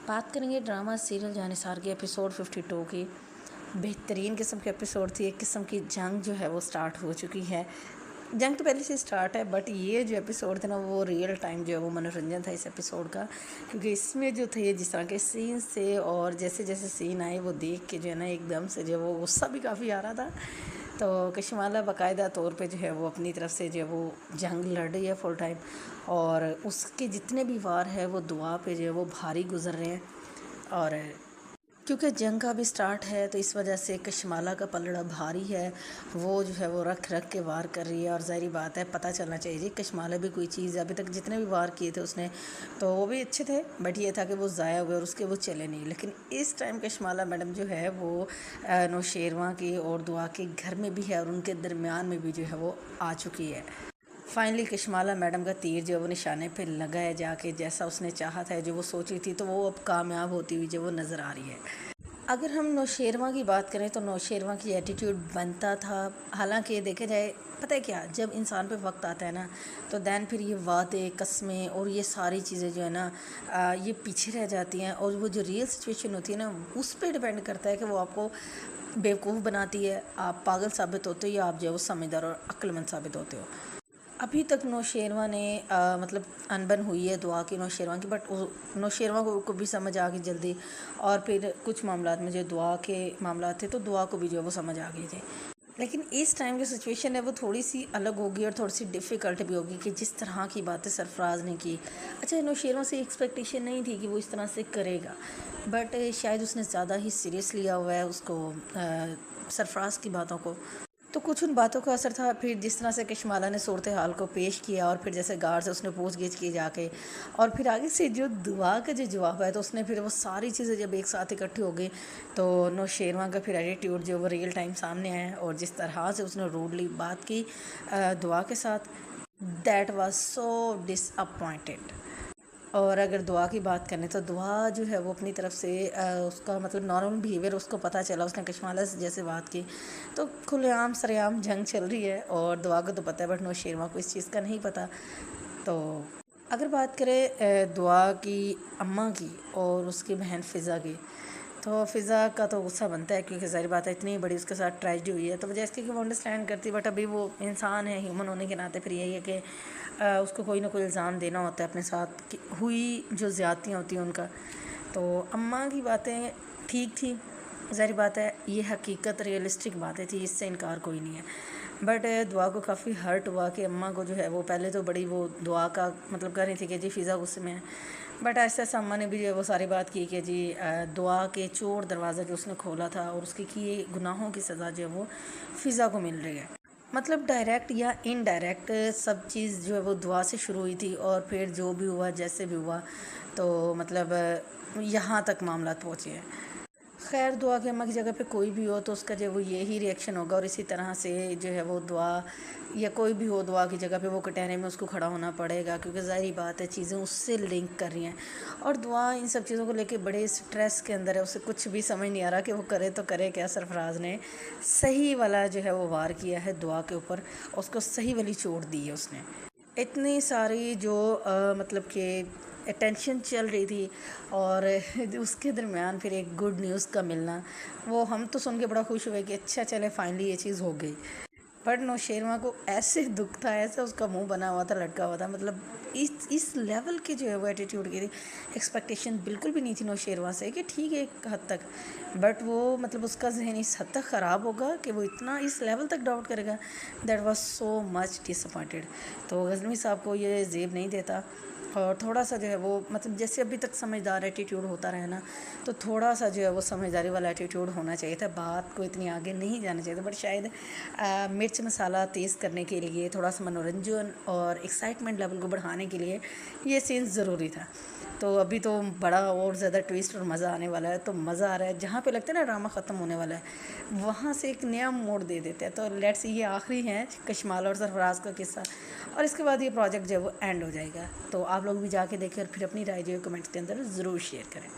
बात करेंगे drama serial Jannisar के एपिसोड 52 की। बेहतरीन किस्म के एपिसोड थी। एक किस्म की जंग जो है वो स्टार्ट हो चुकी है। जंग तो पहले से स्टार्ट है, बट ये जो एपिसोड था ना वो रियल टाइम जो है वो मनोरंजन था इस एपिसोड का, क्योंकि इसमें जो थे जिस तरह के सीन से और जैसे जैसे सीन आए वो देख के जो है ना एकदम से जो वो गुस्सा भी काफ़ी आ रहा था। तो कशमाला बाकायदा तौर पे जो है वो अपनी तरफ से जो है वो जंग लड़ रही है फुल टाइम, और उसके जितने भी वार है वो दुआ पे जो है वो भारी गुजर रहे हैं। और क्योंकि जंग का भी स्टार्ट है तो इस वजह से कशमाला का पलड़ा भारी है। वो जो है वो रख रख के वार कर रही है, और ज़ाहिर बात है पता चलना चाहिए जी कशमाला भी कोई चीज़, अभी तक जितने भी वार किए थे उसने तो वो भी अच्छे थे, बट ये था कि वो ज़ाया हुए और उसके वो चले नहीं। लेकिन इस टाइम कशमाला मैडम जो है वो नौशेरवा की और दुआ के घर में भी है और उनके दरमियान में भी जो है वो आ चुकी है। फाइनली कशमाला मैडम का तीर जो वो निशाने पे लगा है जाके, जैसा उसने चाहा था जो वो सोची थी तो वो अब कामयाब होती हुई जो वो नज़र आ रही है। अगर हम नौशेरवा की बात करें तो नौशेरवा की एटीट्यूड बनता था। हालांकि देखा जाए पता है क्या, जब इंसान पे वक्त आता है ना तो दैन फिर ये वादे कस्में और ये सारी चीज़ें जो है ना ये पीछे रह जाती हैं, और वो जो रियल सिचुएशन होती है ना उस पर डिपेंड करता है कि वो आपको बेवकूफ़ बनाती है, आप पागल साबित होते हो, या आप जो है वो समझदार और अक्लमंद साबित होते हो। अभी तक नौशेरवा ने मतलब अनबन हुई है दुआ की नौशेरवा की, बट नौशेरवा को भी समझ आ गई जल्दी, और फिर कुछ मामलात में जो दुआ के मामला थे तो दुआ को भी जो है वो समझ आ गए थे। लेकिन इस टाइम की सिचुएशन है वो थोड़ी सी अलग होगी और थोड़ी सी डिफ़िकल्ट भी होगी कि जिस तरह की बातें सरफराज ने की। अच्छा, नौशेरवा से एक्सपेक्टेशन नहीं थी कि वो इस तरह से करेगा, बट शायद उसने ज़्यादा ही सीरियस लिया हुआ है उसको सरफराज की बातों को। तो कुछ उन बातों का असर था। फिर जिस तरह से कशमाला ने सूरत हाल को पेश किया, और फिर जैसे गार्ड से उसने पूछगिछ की जाके, और फिर आगे से जो दुआ का जो जवाब है तो उसने फिर वो सारी चीज़ें जब एक साथ इकट्ठी हो गई तो नौशेरवा का फिर एटीट्यूड जो वो रियल टाइम सामने आया, और जिस तरह से उसने रूडली बात की दुआ के साथ, दैट वाज सो डिसअपॉइंटेड। और अगर दुआ की बात करें तो दुआ जो है वो अपनी तरफ से उसका मतलब नॉर्मल बिहेवियर उसको पता चला, उसने कशमाला से जैसे बात की तो खुलेआम सरेआम जंग चल रही है, और दुआ को तो पता है बट नौशेरवा को इस चीज़ का नहीं पता। तो अगर बात करें दुआ की अम्मा की और उसकी बहन फ़िज़ा की, तो फ़िज़ा का तो गुस्सा बनता है, क्योंकि ज़ाहिर बात है इतनी बड़ी उसके साथ ट्रेजेडी हुई है तो वजह इसकी कि वो अंडरस्टैंड करती, बट अभी वो इंसान है, ह्यूमन होने के नाते फिर यही है कि उसको कोई ना कोई इल्ज़ाम देना होता है अपने साथ कि हुई जो ज़्यादतियाँ होती हैं उनका। तो अम्मा की बातें ठीक थी, ज़ाहिर बात है ये हकीकत रियलिस्टिक बातें थी, इससे इनकार कोई नहीं है। बट दुआ को काफ़ी हर्ट हुआ कि अम्मा को जो है वो पहले तो बड़ी वो दुआ का मतलब कर रही थी कि जी फ़िज़ा गुस्से में है, बट ऐसे ऐसा अम्मा ने भी जो है वो सारी बात की कि जी दुआ के चोर दरवाज़ा जो उसने खोला था और उसके किए गुनाहों की सज़ा जो है वो फ़िज़ा को मिल रही है। मतलब डायरेक्ट या इनडायरेक्ट सब चीज़ जो है वो दुआ से शुरू हुई थी, और फिर जो भी हुआ जैसे भी हुआ तो मतलब यहाँ तक मामला पहुँचे हैं। खैर दुआ की अम्मा की जगह पे कोई भी हो तो उसका जो वो यही रिएक्शन होगा, और इसी तरह से जो है वो दुआ या कोई भी हो दुआ की जगह पे वो कटहरे में उसको खड़ा होना पड़ेगा, क्योंकि ज़ाहिर बात है चीज़ें उससे लिंक कर रही हैं, और दुआ इन सब चीज़ों को लेके बड़े स्ट्रेस के अंदर है। उसे कुछ भी समझ नहीं आ रहा कि वो करे तो करे क्या। सरफराज ने सही वाला जो है वो वार किया है दुआ के ऊपर, उसको सही वाली चोट दी है उसने। इतनी सारी जो मतलब कि टेंशन चल रही थी, और उसके दरमियान फिर एक गुड न्यूज़ का मिलना, वो हम तो सुन के बड़ा खुश हुए कि अच्छा चले फाइनली ये चीज़ हो गई। पर नौशेरवा को ऐसे दुख था, ऐसे उसका मुंह बना हुआ था, लटका हुआ था, मतलब इस लेवल की जो है वो एटीट्यूड की एक्सपेक्टेशन बिल्कुल भी नहीं थी नौशेरवा से, कि ठीक है एक हद तक, बट वो मतलब उसका जहन इस हद तक ख़राब होगा कि वो इतना इस लेवल तक डाउट करेगा। That was so much disappointed. तो गज़नवी साहब को ये ज़ेब नहीं देता, और थोड़ा सा जो है वो मतलब जैसे अभी तक समझदार एटीट्यूड होता रहे ना, तो थोड़ा सा जो है वो समझदारी वाला एटीट्यूड होना चाहिए था, बात को इतनी आगे नहीं जाना चाहिए था। बट शायद मिर्च मसाला तेज़ करने के लिए, थोड़ा सा मनोरंजन और एक्साइटमेंट लेवल को बढ़ाने के लिए ये सीन ज़रूरी था। तो अभी तो बड़ा और ज़्यादा ट्विस्ट और मज़ा आने वाला है, तो मज़ा आ रहा है। जहाँ पे लगता है ना ड्रामा ख़त्म होने वाला है, वहाँ से एक नया मोड़ दे देते हैं। तो लेट्स ये आखिरी है कशमाला और सरफराज का किस्सा, और इसके बाद ये प्रोजेक्ट जो है वो एंड हो जाएगा। तो आप लोग भी जाके देखें और फिर अपनी राय जो है कमेंट्स के अंदर ज़रूर शेयर करें।